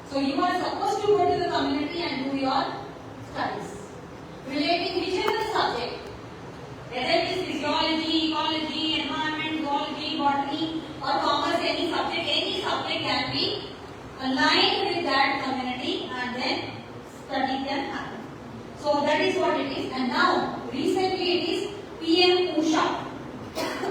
So you are supposed to go to the community and do your studies relating whichever subject, whether it is physiology, ecology, environment, zoology, botany, or commerce, any subject can be aligned with that community and then study can happen. So that is what it is. And now recently it is PM Usha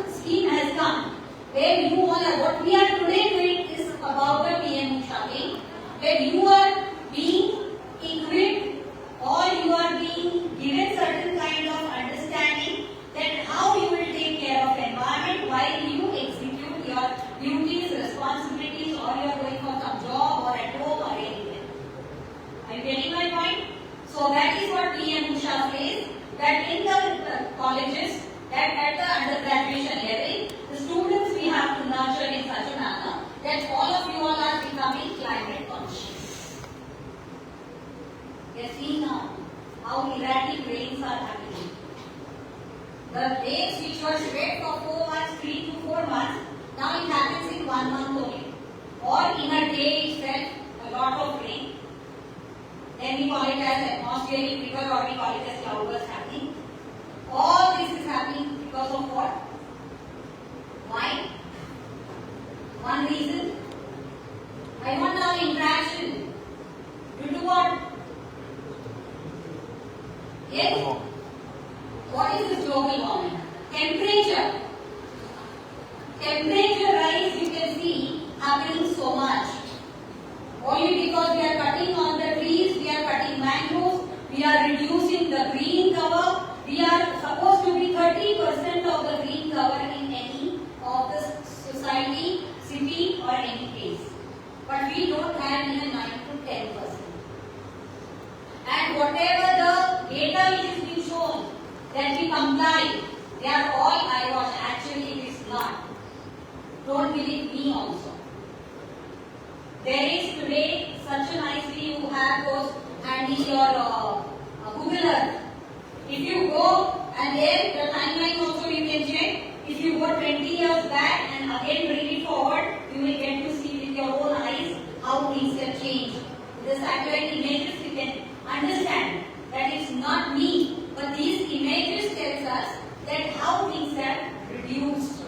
scheme has come, where you all are, what we are today doing is about the PM Usha scheme, where you are being equipped or you are being given certain kind of understanding that how you will take care of environment while you execute your duties, responsibilities, or you are going for some job or at home or anywhere. Are you getting my point? So that is what PM Usha says, that in the colleges, that at the undergraduation level, the students we have to nurture in such a manner that all of you all are becoming climate conscious. We are seeing now how erratic rains are happening. The rains which were spread for 4 months, 3 to 4 months, now it happens in 1 month only. Or in a day itself, a lot of rain. Then we call it as atmospheric river or we call it as cloudburst happening. All this is happening because of what? Why? One reason. I want our interaction. To do what? Yes? What is this global warming? Temperature. Temperature rise, you can see, happening so much. Only because we are cutting on the trees, we are cutting mangroves, we are reducing the green cover. We are supposed to be 30% of the green cover in any of the society, city or any place. But we don't have even 9 to 10%. And whatever the data which is being shown that we comply, they are all eyewash. Actually it is not. Don't believe me also. There is today such a nice way you have those handy your Google Earth. If you go and there the timeline also you can check. If you go 20 years back and again bring it forward, you will get to see with your own eyes how things have changed. With the satellite images you can understand that it's not me, but these images tells us that how things have reduced.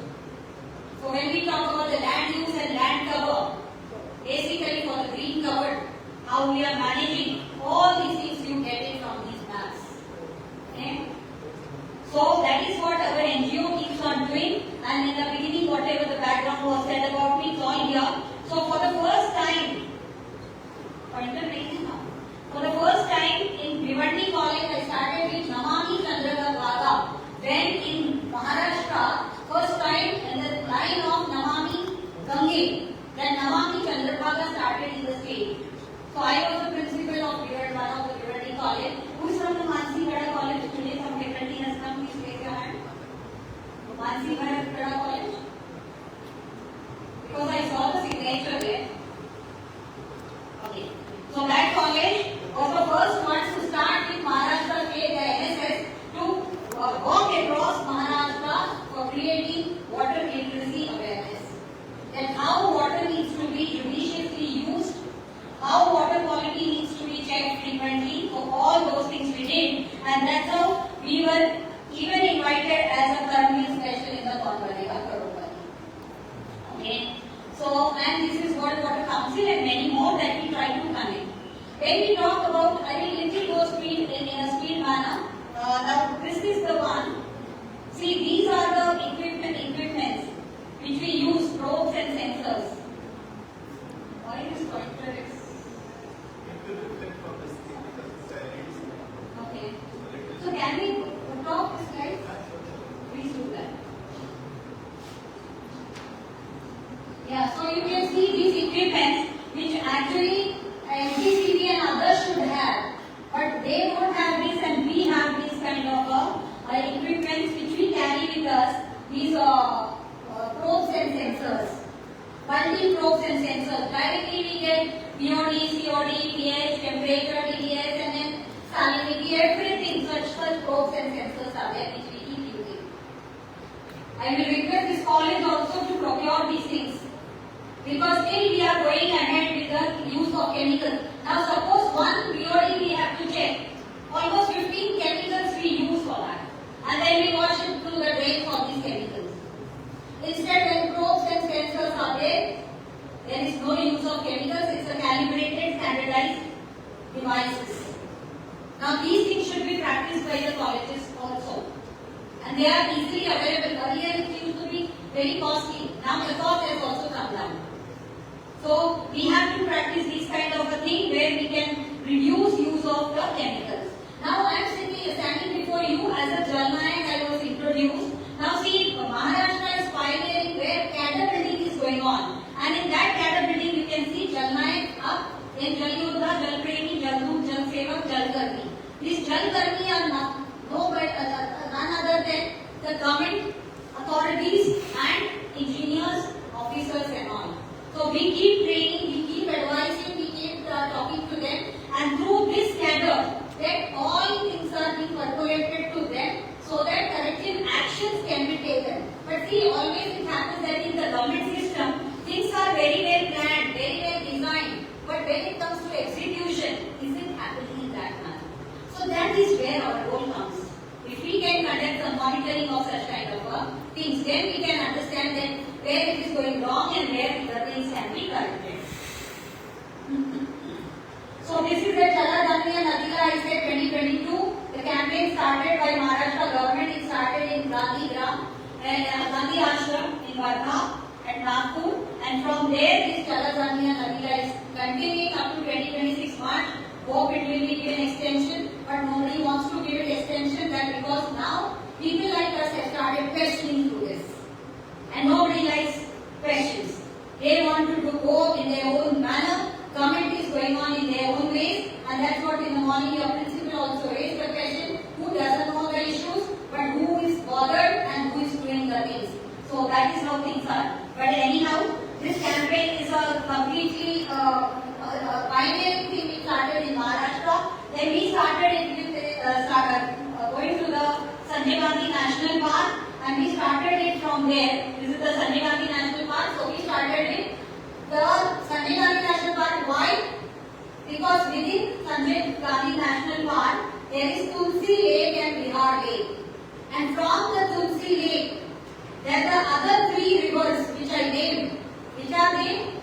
So when we talk about the land use and land cover, basically for the green cover, how we are managing, all these things you get it from these maps. Okay? So that is what our NGO keeps on doing, and in the beginning whatever the background was said about me, it's all here. So for the first time, for the first time in Bhiwandi College, I started with Namami Chandrabhaga. Then in Maharashtra, first time in the line of Namami Gange, then Namami Chandrabhaga started in the state. So I was the principal of one of the Bhiwandi College. Who is from the Mansi College today? Some different has come. Please raise your hand. Mansi College. Because I saw the signature there. Okay. So that college was the first one to start with Maharashtra State, the NSS, to walk across Maharashtra for creating water literacy awareness. That how water needs to be judiciously used, how water quality needs to be checked frequently. So all those things we did, and that's how we were even invited as a Karmi special in the Konvalega Karobari. Okay. So, and this is what Water Council and many more that we try to connect. When we talk about, I will little go speed in a speed manner. Now this is the one. See, these are the equipments which we use, probes and sensors. Why is pointer is? Okay. So can we put off this slide? Please do that. Yeah, so you can see these equipments which actually MTCV and others should have, but they don't have this and we have this kind of equipments which we carry with us, these probes and sensors, multi-probes and sensors. Directly we get BOD, COD, pH, temperature, TDS and then salinity, everything, such probes and sensors are there which we keep using. I will request this college also to procure these things, because still we are going ahead with the use of chemicals. Now suppose one BOD we have to check. Almost 15 chemicals we use for that. And then we wash it through the drain for these chemicals. Instead, when probes and sensors are there is no use of chemicals. It's a calibrated, standardized devices. Now these things should be practiced by the colleges also. And they are easily available. Earlier it used to be very costly. Now the cost has also come down. So we have to practice this kind of a thing where we can reduce use of the chemicals. Now I am standing before you as a Jalnayak. I was introduced. Now see, Maharashtra is pioneering where cadre building is going on. And in that cadre building you can see Jalnayak up in Jal Yodha, Jal Premi, Jal Doot, Jal Sevak, Jal Karmi. These Jal Karmi are none other than the government authorities and engineers, officers and all. So we keep training, we keep advising, we keep talking to them, and through this cadre that all things are being percolated to them so that corrective actions can be taken. But see, always it happens that in the government system, things are very well planned, very well designed, but when it comes to execution, is it happening in that manner? So that is where our role comes. If we can conduct some monitoring of such kind of things, then we can understand that where it is going wrong and where the things can be corrected. So this is the Chala Dhammiya Nadila, I said 2022. The campaign started by Maharashtra government. It started in Gandhi Gram and Gandhi Ashram in Wardha at Nagpur. And from there, this Chala Dhammiya Nadila is continuing up to 2026 March. Hope it will be given extension, but nobody wants to give it extension. That because now people like us have started questioning through this, and nobody likes questions. They want to go in their own manner. Government is going on in their own ways, and that's what in the morning your principal also raised the question: who doesn't know the issues, but who is bothered and who is doing the things. So that is how things are. But anyhow, this campaign is a completely pioneering thing. We started in Maharashtra. Then we started it with going to the Sanjay Gandhi National Park, and we started it from there. This is the Sanjay Gandhi National Park. So we started with the Sanjay Gandhi National Park. Why? Because within Sanjay Gandhi National Park there is Tulsi Lake and Bihar Lake, and from the Tulsi Lake there are the other three rivers which I named. Which are named?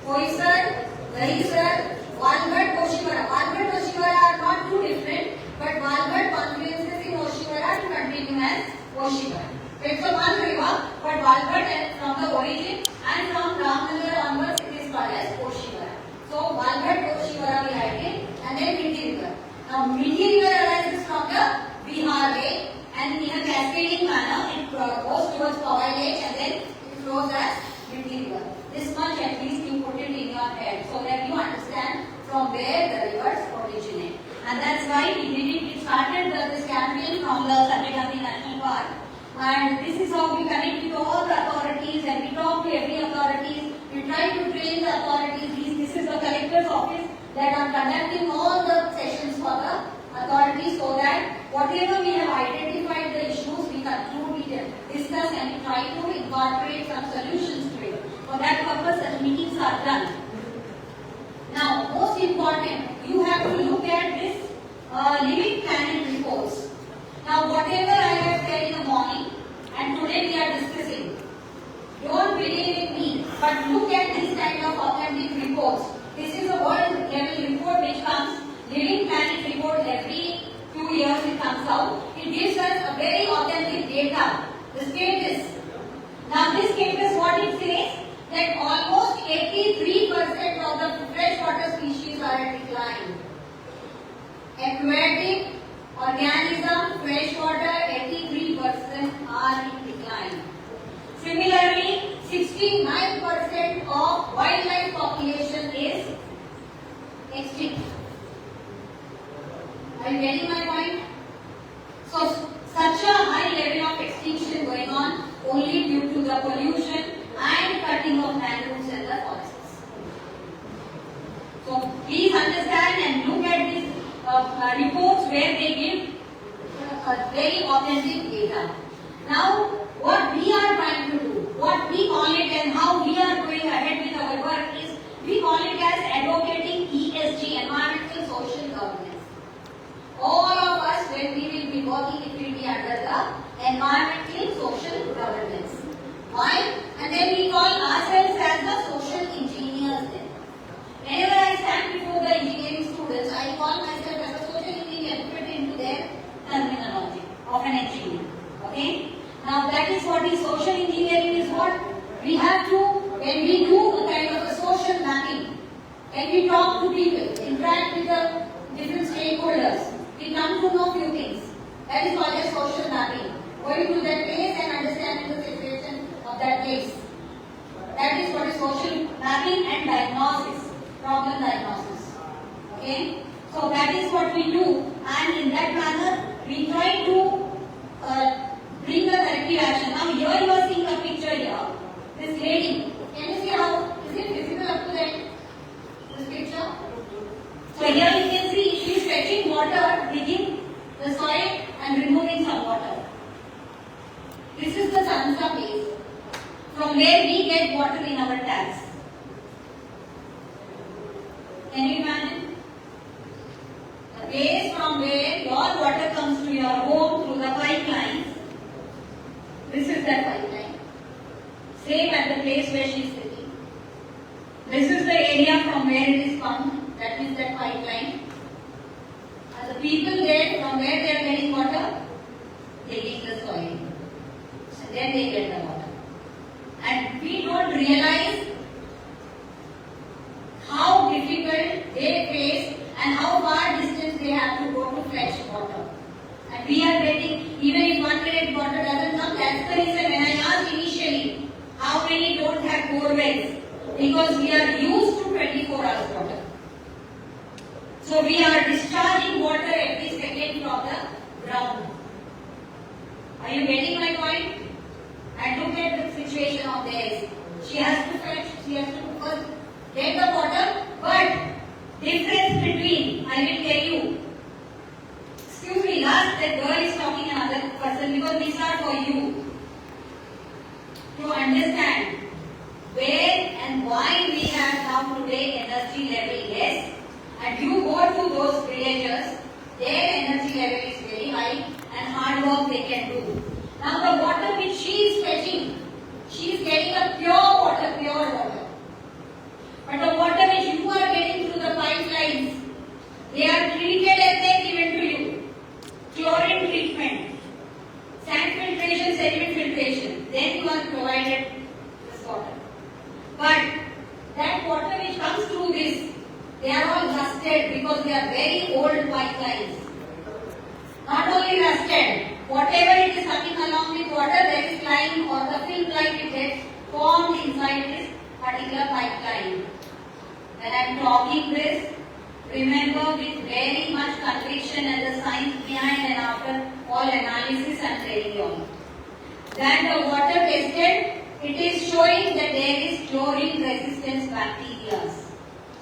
Boisar, Dahisar, Walghat, Oshiwara. Walghat, Oshiwara are not too different, but Walghat confluences in Oshiwara to continue as Oshiwara. It's a one river, but Walghat from the origin and from Ramnagar onwards it is called as Oshiwara. So Walghat, Oshiwara we had it, and then Mindi River. Now Mindi River arises from the Bihar Lake, and in a cascading manner it goes towards Powai Lake, and then it flows as Mindi River. This much at least you put it in your head so that you understand from where the rivers originate. And that's why we did it. We started this campaign from the Sanjay Gandhi National Park. And this is how we connect with all the authorities, and we talk to every authorities. We try to train the authorities. This is the collector's office that are conducting all the sessions for the authorities so that whatever we have identified the issues, we conclude, we discuss, and we try to incorporate some solutions to it. For that purpose, such meetings are done. Now, most important, you have to look at this living planet reports. Now, whatever I have said in the morning, and today we are discussing, don't believe in me, but look at this kind of authentic reports. This is a world level report which comes, living planet report every 2 years it comes out. It gives us a very authentic data, the status. Now, this status, what it says? That almost 83% of the freshwater species are in decline. Aquatic, organism, freshwater, 83% are in decline. Similarly, 69% of wildlife population is extinct. Are you getting my point? So, such a high level of extinction going on only due to the pollution and cutting of mangroves and the forests. So please understand and look at these reports where they give very authentic data. Now, what we are trying to do, what we call it and how we are going ahead with our work is, we call it as advocating the environmental social governance. All of us, when we will be working, it will be under the environmental social governance. Why? And then we call ourselves as the social engineers then. Whenever I stand before the engineering students, I call myself as a social engineer, put into their terminology of an engineer. Okay? Now that is what is social engineering is what? We have to, when we do a kind of a social mapping, when we talk to people, interact with the different stakeholders, we come to know few things. That is called as social mapping. Going to that place and understanding the situation of that place. That is what is social mapping and diagnosis, problem diagnosis. Okay? So that is what we do, and in that manner we try to bring the corrective action. Now here you are seeing a picture here. This lady, can you see how, is it visible up to that? This picture? So here you can see she is fetching water, digging the soil and removing some water. This is the Sansa base, from where we get water in our taps. Can you imagine? The base from where your water comes to your home through the pipelines. This is that pipeline. Same at the place where she is sitting. This is the area from where it is pumped. That is that pipeline. And the people there, from where they are getting water, digging the soil. And then they get the water. And we don't realize how difficult they face and how far distance they have to go to fetch water. And we are getting, even if 1 minute water doesn't come, that's the reason when I asked initially, how many don't have borewells? Because we are used to 24 hours water. So we are discharging water every second from the ground. Are you getting my point? And look at the situation of theirs. She has to fetch, she has to first get the water, but difference between, I will tell you. Excuse me, last that girl is talking another person because these are for you to understand where and why we have now today energy level less, and you go to those villagers, their energy level is very high and hard work they can do. Now the water which she is fetching, she is getting a pure water. But the water which you are getting through the pipelines, they are treated as they given to you. Chlorine treatment, sand filtration, sediment filtration. Then you are provided this water. But that water which comes through this, they are all rusted because they are very old pipelines. Not only rusted, whatever it is coming along with water, there is lime or the film like it gets formed inside this particular pipeline. When I am talking this, remember with very much conviction and the science behind, and after all analysis I am telling you all. That the water tested, it is showing that there is chlorine resistance bacteria,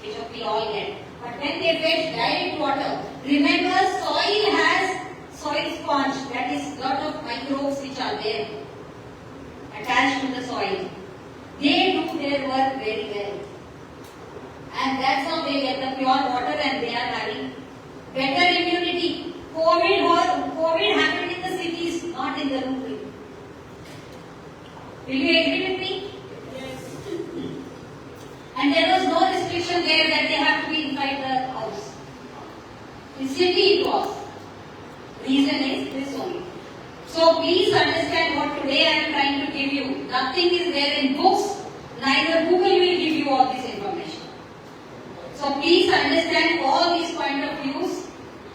which we all get. But when they fetch direct water, remember soil has soil sponge, that is lot of microbes which are there attached to the soil. They do their work very well. And that's how they get the pure water and they are having better immunity. COVID happened in the cities, not in the rural. Will you agree with me? Yes. And there was no restriction there that they have to be inside the house. In city it was. Reason is this only. So please understand what today I am trying to give you. Nothing is there in books, neither Google will give you all this information. So please understand all these point of views,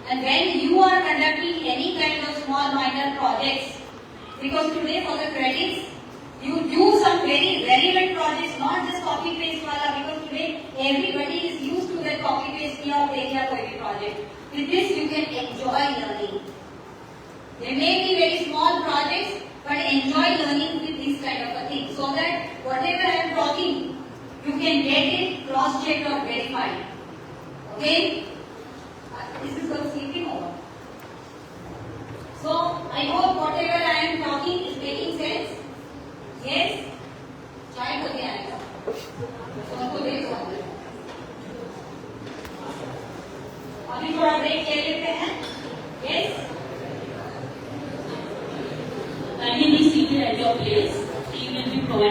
and when you are conducting any kind of small minor projects, because today for the credits, you do some very relevant projects, not just copy paste wala, because today everybody is used to that copy paste kiya area koi project. With this you can enjoy learning. They may be very small projects, but enjoy learning with these kind of a thing, so that whatever I am talking, you can get it cross-checked or verified. Okay? This is called sleeping over. So, I hope whatever I am talking is making sense. Yes? Chai ko diya hai. So, unko dekho. your place.